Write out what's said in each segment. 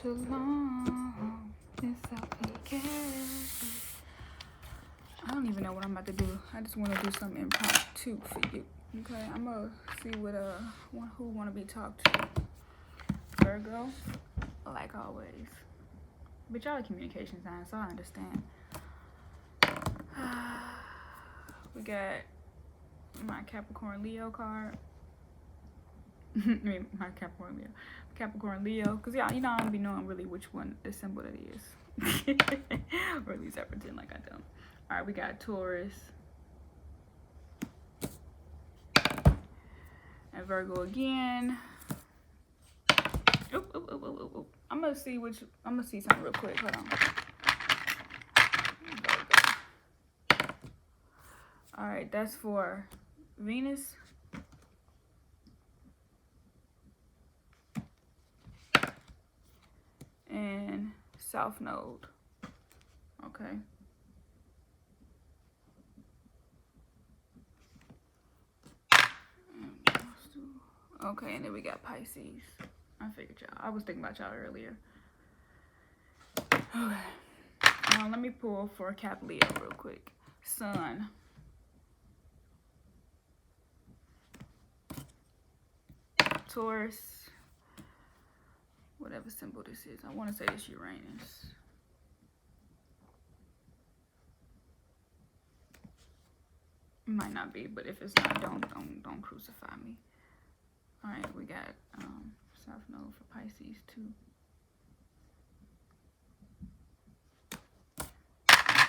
Shalom. It's Selfie. I don't even know what I'm about to do. I just want to do something impromptu for you. Okay, I'm gonna see what who want to be talked to. Virgo, like always. But y'all are communication signs, so I understand. We got my Capricorn Leo card. I mean, my Capricorn Leo, because y'all, I don't be knowing really which one the symbol that is. Or at least I pretend like I don't. All right, we got Taurus and Virgo again. Oop. I'm gonna see something real quick. Hold on. Virgo. All right, that's for Venus. And South Node. Okay. Okay, and then we got Pisces. I figured y'all. I was thinking about y'all earlier. Okay. Let me pull for Cap Leo real quick. Sun. Taurus. Whatever symbol this is. I want to say it's Uranus. It might not be, but if it's not, don't crucify me. All right, we got South Node for Pisces too.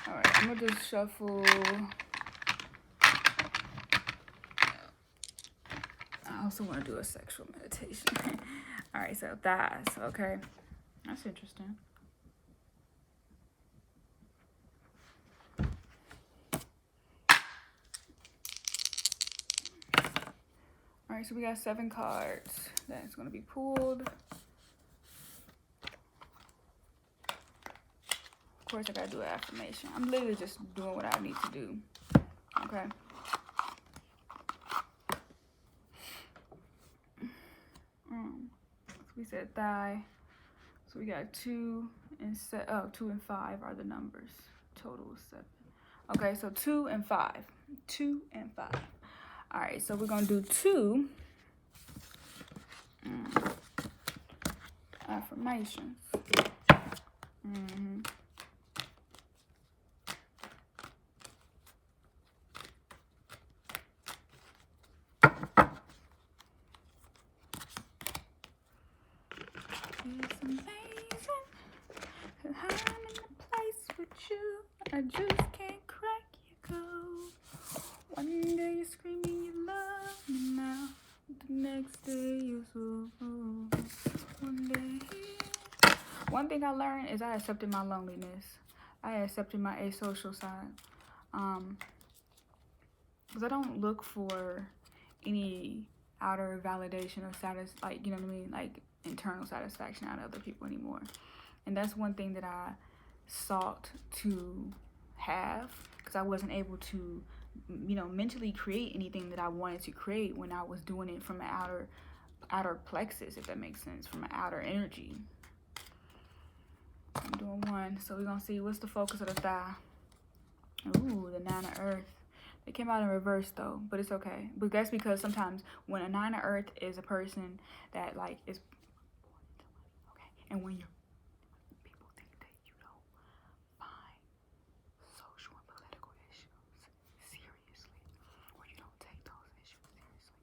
All right, I'm gonna just shuffle. I also want to do a sexual meditation. All right, so thighs. Okay, that's interesting. All right, so we got 7 cards that's going to be pulled. Of course, I got to do an affirmation. I'm literally just doing what I need to do. Okay. So we said thigh. So we got 2 and 5 are the numbers. Total is 7. Okay, so 2 and 5. 2 and 5. All right, so we're gonna do 2 affirmations. It's amazing that I'm in a place with you. I just can't crack your code. One day you're screaming you love me now. The next day you're so cold. One day. One thing I learned is I accepted my loneliness. I accepted my asocial side. Because I don't look for any outer validation or like, you know what I mean? Like internal satisfaction out of other people anymore. And that's one thing that I sought to have, because I wasn't able to, mentally create anything that I wanted to create when I was doing it from an outer plexus, if that makes sense, from an outer energy. I'm doing 1, so we're gonna see what's the focus of the thigh. Ooh, the 9 of Earth. It came out in reverse though, but it's okay. But that's because sometimes when a 9 of Earth is a person that like is, okay, and when you're, people think that you don't find social and political issues seriously, or you don't take those issues seriously.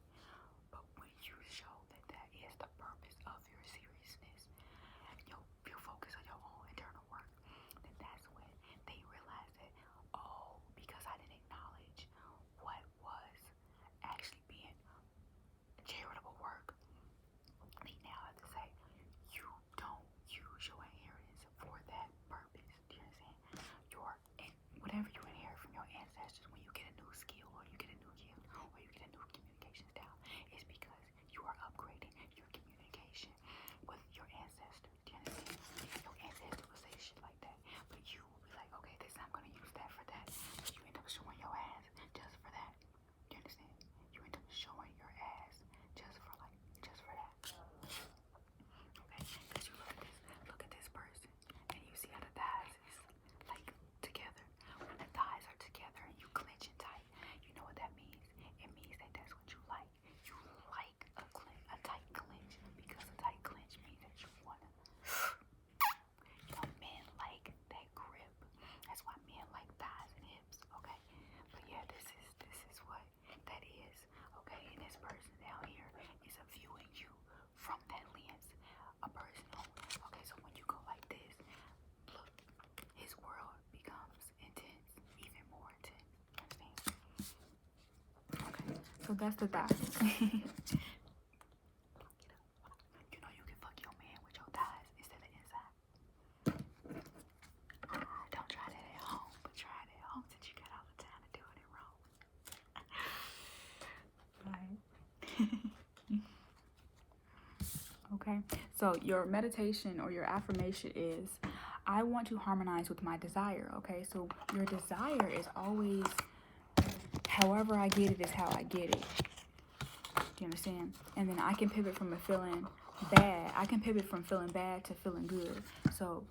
But when you show that that is the purpose of your seriousness, you focus on your own internal work, then that's when they realize that, oh, because I didn't acknowledge what was actually being charitable work, they now have to say, you don't use So that's the thighs. You know you can fuck your man with your thighs instead of inside. Don't try that at home, but try it at home since you got all the time to do it wrong. Right. Okay, so your meditation or your affirmation is, I want to harmonize with my desire. Okay, so your desire is always, however I get it is how I get it. Do you understand? And then I can pivot from a feeling bad. I can pivot from feeling bad to feeling good. So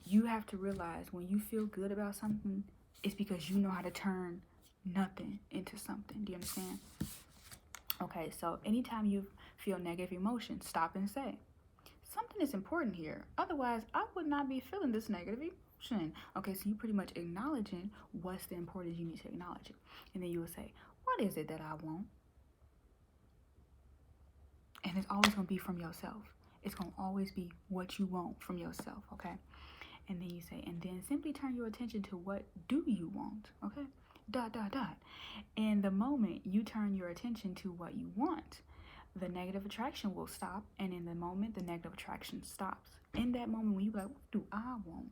you have to realize when you feel good about something, it's because you know how to turn nothing into something. Do you understand? Okay, so anytime you feel negative emotion, stop and say, something is important here. Otherwise, I would not be feeling this negative emotion. Okay, so you pretty much acknowledging what's the importance you need to acknowledge it. And then you will say, what is it that I want? And it's always going to be from yourself. It's going to always be what you want from yourself, okay? And then you say, and then simply turn your attention to what do you want, okay? ... And the moment you turn your attention to what you want, the negative attraction will stop. And in the moment the negative attraction stops, in that moment when you like, what do I want?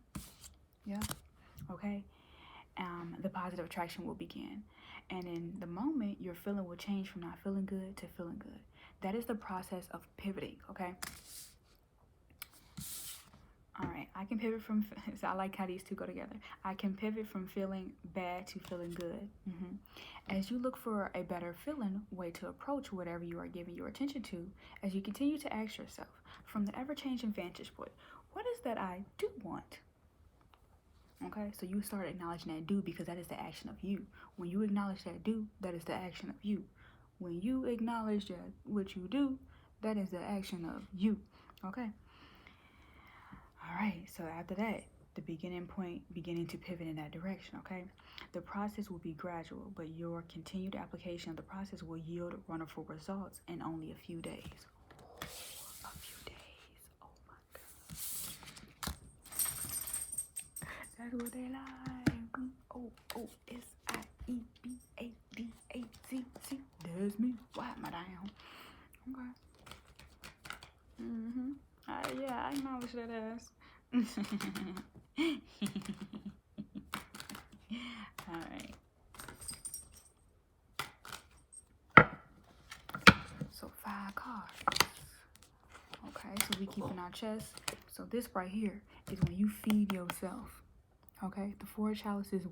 Yeah, okay. The positive attraction will begin. And in the moment, your feeling will change from not feeling good to feeling good. That is the process of pivoting, okay? All right, I can pivot from, so I like how these two go together. I can pivot from feeling bad to feeling good. As you look for a better feeling way to approach whatever you are giving your attention to, as you continue to ask yourself from the ever-changing vantage point, what is that I do want? Okay, so you start acknowledging that do, because that is the action of you. When you acknowledge that do, that is the action of you. When you acknowledge that what you do, that is the action of you. Okay. All right, so after that, the beginning point, beginning to pivot in that direction, okay? The process will be gradual, but your continued application of the process will yield wonderful results in only a few days. A few days. Oh my God. That's what they like. O-O-S-I-E-B-A-D-A-C-C. There's me. Why am I down? Okay. Yeah, I acknowledge that ass. All right. So 5 cards. Okay, so we keep in our chest. So this right here is when you feed yourself. Okay, the 4 chalices